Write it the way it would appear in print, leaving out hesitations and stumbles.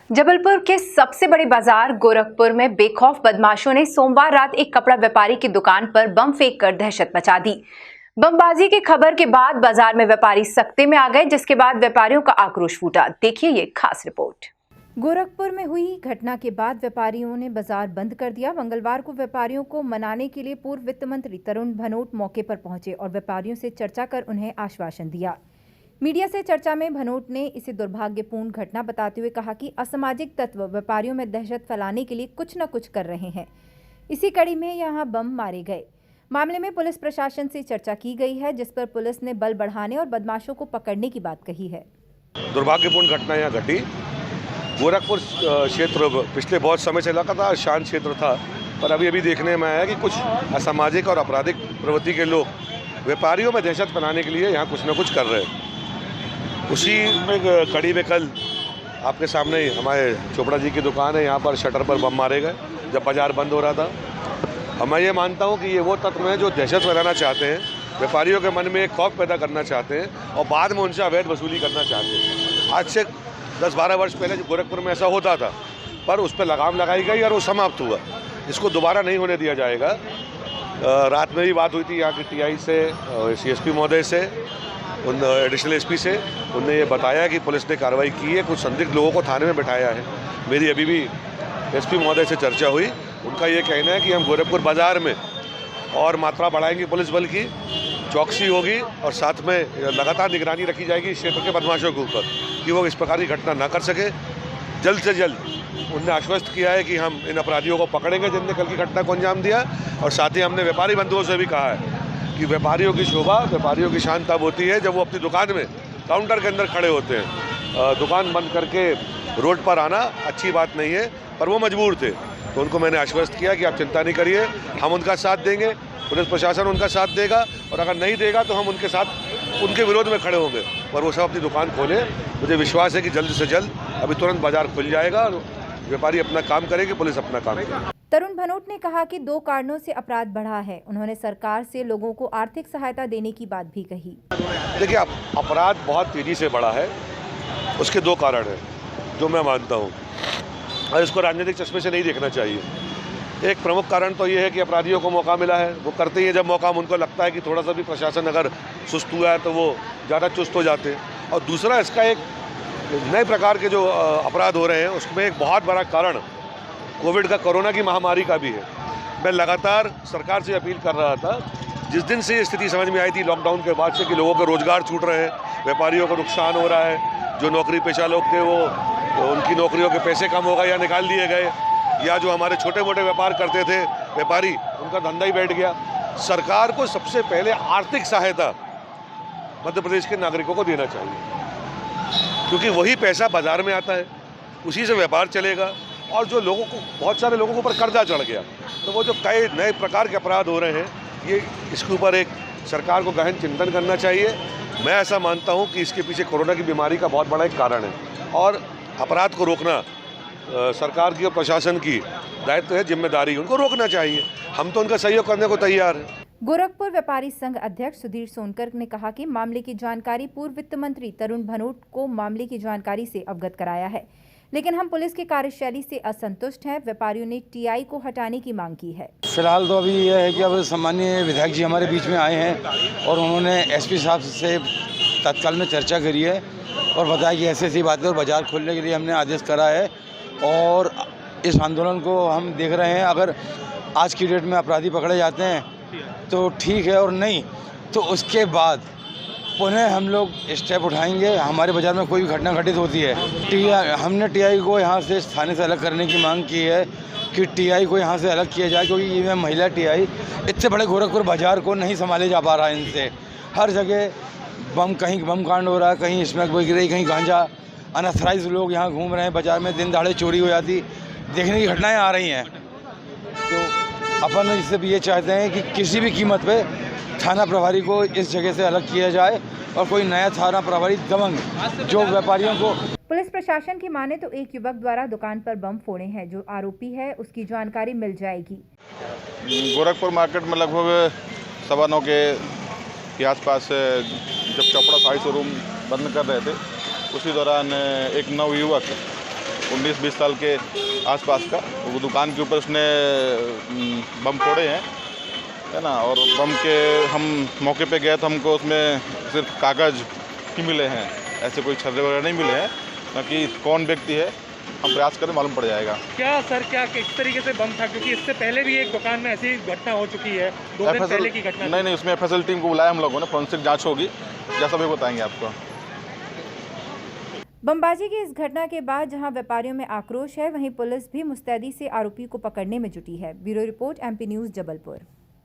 जबलपुर के सबसे बड़े बाजार गोरखपुर में बेखौफ बदमाशों ने सोमवार रात एक कपड़ा व्यापारी की दुकान पर बम फेंककर दहशत मचा दी। बमबाजी की खबर के बाद बाजार में व्यापारी सख्ते में आ गए, जिसके बाद व्यापारियों का आक्रोश फूटा। देखिए ये खास रिपोर्ट। गोरखपुर में हुई घटना के बाद व्यापारियों ने बाजार बंद कर दिया। मंगलवार को व्यापारियों को मनाने के लिए पूर्व वित्त मंत्री तरुण भनोट मौके पर पहुंचे और व्यापारियों से चर्चा कर उन्हें आश्वासन दिया। मीडिया से चर्चा में भनोट ने इसे दुर्भाग्यपूर्ण घटना बताते हुए कहा कि असामाजिक तत्व व्यापारियों में दहशत फैलाने के लिए कुछ न कुछ कर रहे हैं। इसी कड़ी में यहां बम मारे गए। मामले में पुलिस प्रशासन से चर्चा की गई है, जिस पर पुलिस ने बल बढ़ाने और बदमाशों को पकड़ने की बात कही है। दुर्भाग्यपूर्ण घटना यहाँ घटी। गोरखपुर क्षेत्र पिछले बहुत समय से लगातार शांत क्षेत्र था, पर अभी देखने में आया कि कुछ असामाजिक और आपराधिक प्रवृत्ति के लोग व्यापारियों में दहशत फैलाने के लिए यहाँ कुछ न कुछ कर रहे हैं। उसी में कड़ी में कल आपके सामने ही हमारे चोपड़ा जी की दुकान है, यहाँ पर शटर पर बम मारे गए जब बाजार बंद हो रहा था। और मैं ये मानता हूँ कि ये वो तत्व हैं जो दहशत फैलाना चाहते हैं, व्यापारियों के मन में एक खौफ पैदा करना चाहते हैं और बाद में उनसे अवैध वसूली करना चाहते हैं। आज से 10-12 वर्ष पहले गोरखपुर में ऐसा होता था, पर उस पर लगाम लगाई गई और वो समाप्त हुआ। इसको दोबारा नहीं होने दिया जाएगा। रात में भी बात हुई थी यहाँ की टीआई से, सीएसपी महोदय से, उन एडिशनल एसपी से। उनने ये बताया कि पुलिस ने कार्रवाई की है, कुछ संदिग्ध लोगों को थाने में बिठाया है। मेरी अभी भी एसपी महोदय से चर्चा हुई। उनका ये कहना है कि हम गोरखपुर बाज़ार में और मात्रा बढ़ाएंगे पुलिस बल की, चौकसी होगी और साथ में लगातार निगरानी रखी जाएगी इस क्षेत्र के बदमाशों के ऊपर कि वो इस प्रकार की घटना ना कर सके। जल्द से जल्द उनने आश्वस्त किया है कि हम इन अपराधियों को पकड़ेंगे जिनने कल की घटना को अंजाम दिया। और साथ ही हमने व्यापारी बंधुओं से भी कहा है कि व्यापारियों की शोभा, व्यापारियों की शान तब होती है जब वो अपनी दुकान में काउंटर के अंदर खड़े होते हैं। दुकान बंद करके रोड पर आना अच्छी बात नहीं है, पर वो मजबूर थे। तो उनको मैंने आश्वस्त किया कि आप चिंता नहीं करिए, हम उनका साथ देंगे, पुलिस प्रशासन उनका साथ देगा, और अगर नहीं देगा तो हम उनके साथ उनके विरोध में खड़े होंगे। पर वो सब अपनी दुकान खोलें। मुझे विश्वास है कि जल्द से जल्द अभी तुरंत बाजार खुल जाएगा और व्यापारी अपना काम करेगी, पुलिस अपना काम करेगी। तरुण भनोट ने कहा कि 2 कारणों से अपराध बढ़ा है। उन्होंने सरकार से लोगों को आर्थिक सहायता देने की बात भी कही। देखिए, अपराध बहुत तेजी से बढ़ा है, उसके 2 कारण हैं जो मैं मानता हूँ, और इसको राजनीतिक चश्मे से नहीं देखना चाहिए। एक प्रमुख कारण तो ये है कि अपराधियों को मौका मिला है, वो करते ही है जब मौका उनको लगता है कि थोड़ा सा भी प्रशासन अगर सुस्त हुआ है तो वो ज़्यादा चुस्त हो जाते हैं। और दूसरा, इसका एक नए प्रकार के जो अपराध हो रहे हैं उसमें एक बहुत बड़ा कारण कोविड का, कोरोना की महामारी का भी है। मैं लगातार सरकार से अपील कर रहा था, जिस दिन से ये स्थिति समझ में आई थी लॉकडाउन के बाद से, कि लोगों के रोजगार छूट रहे हैं, व्यापारियों को नुकसान हो रहा है, जो नौकरी पेशा लोग थे वो उनकी नौकरियों के पैसे कम हो गए या निकाल दिए गए, या जो हमारे छोटे मोटे व्यापार करते थे व्यापारी, उनका धंधा ही बैठ गया। सरकार को सबसे पहले आर्थिक सहायता मध्य प्रदेश के नागरिकों को देना चाहिए, क्योंकि वही पैसा बाजार में आता है, उसी से व्यापार चलेगा। और जो लोगों को, बहुत सारे लोगों के ऊपर कर्जा चढ़ गया, तो वो जो कई नए प्रकार के अपराध हो रहे हैं, ये इसके ऊपर एक सरकार को गहन चिंतन करना चाहिए। मैं ऐसा मानता हूँ कि इसके पीछे कोरोना की बीमारी का बहुत बड़ा एक कारण है, और अपराध को रोकना सरकार की और प्रशासन की दायित्व है, जिम्मेदारी, उनको रोकना चाहिए। हम तो उनका सहयोग करने को तैयार हैं। गोरखपुर व्यापारी संघ अध्यक्ष सुधीर सोनकर ने कहा कि मामले की जानकारी पूर्व वित्त मंत्री तरुण भनोट को मामले की जानकारी से अवगत कराया है, लेकिन हम पुलिस की कार्यशैली से असंतुष्ट हैं। व्यापारियों ने टीआई को हटाने की मांग की है। फिलहाल तो अभी यह है कि अब सम्मानीय विधायक जी हमारे बीच में आए हैं और उन्होंने एसपी साहब से तत्काल में चर्चा करी है और बताया कि ऐसी बातें, और बाजार खोलने के लिए हमने आदेश करा है। और इस आंदोलन को हम देख रहे हैं, अगर आज की डेट में अपराधी पकड़े जाते हैं तो ठीक है, और नहीं तो उसके बाद पुनः हम लोग स्टेप उठाएंगे। हमारे बाज़ार में कोई भी घटना घटित होती है, हमने टीआई को यहाँ से थाने से अलग करने की मांग की है कि टीआई को यहाँ से अलग किया जाए, क्योंकि ये महिला टीआई इतने बड़े गोरखपुर बाज़ार को नहीं संभाले जा पा रहा है इनसे। हर जगह बम, कहीं बम कांड हो रहा है, कहीं स्मैक बिक रही, कहीं गांजा, अनऑथराइज लोग यहाँ घूम रहे हैं बाज़ार में, दिन दहाड़े चोरी हो जाती, देखने की घटनाएँ आ रही हैं। तो अपन इससे भी ये चाहते हैं कि किसी भी कीमत पे थाना प्रभारी को इस जगह से अलग किया जाए और कोई नया थाना प्रभारी दबंग जो व्यापारियों को। पुलिस प्रशासन की माने तो एक युवक द्वारा दुकान पर बम फोड़े हैं। जो आरोपी है उसकी जानकारी मिल जाएगी। गोरखपुर मार्केट में लगभग 9:15 के आसपास जब चोपड़ा साड़ी शोरूम बंद कर रहे थे, उसी दौरान एक नवयुवक 19-20 साल के आसपास का। वो दुकान के ऊपर उसने बम फोड़े हैं, है ना। और बम के हम मौके पे गए तो हमको उसमें सिर्फ कागज़ ही मिले हैं, ऐसे कोई छर्रे वगैरह नहीं मिले हैं। बाकी कौन व्यक्ति है हम प्रयास करें, मालूम पड़ जाएगा। क्या सर, क्या किस तरीके से बम था? क्योंकि इससे पहले भी एक दुकान में ऐसी घटना हो चुकी है, 2 दिन पहले की घटना। नहीं, उसमें FSL टीम को बुलाया हम लोगों ने, फोरेंसिक जांच होगी, जैसा भी बताएंगे आपको। बमबाजी की इस घटना के बाद जहां व्यापारियों में आक्रोश है, वहीं पुलिस भी मुस्तैदी से आरोपी को पकड़ने में जुटी है। Bureau report, MP news, Jabalpur.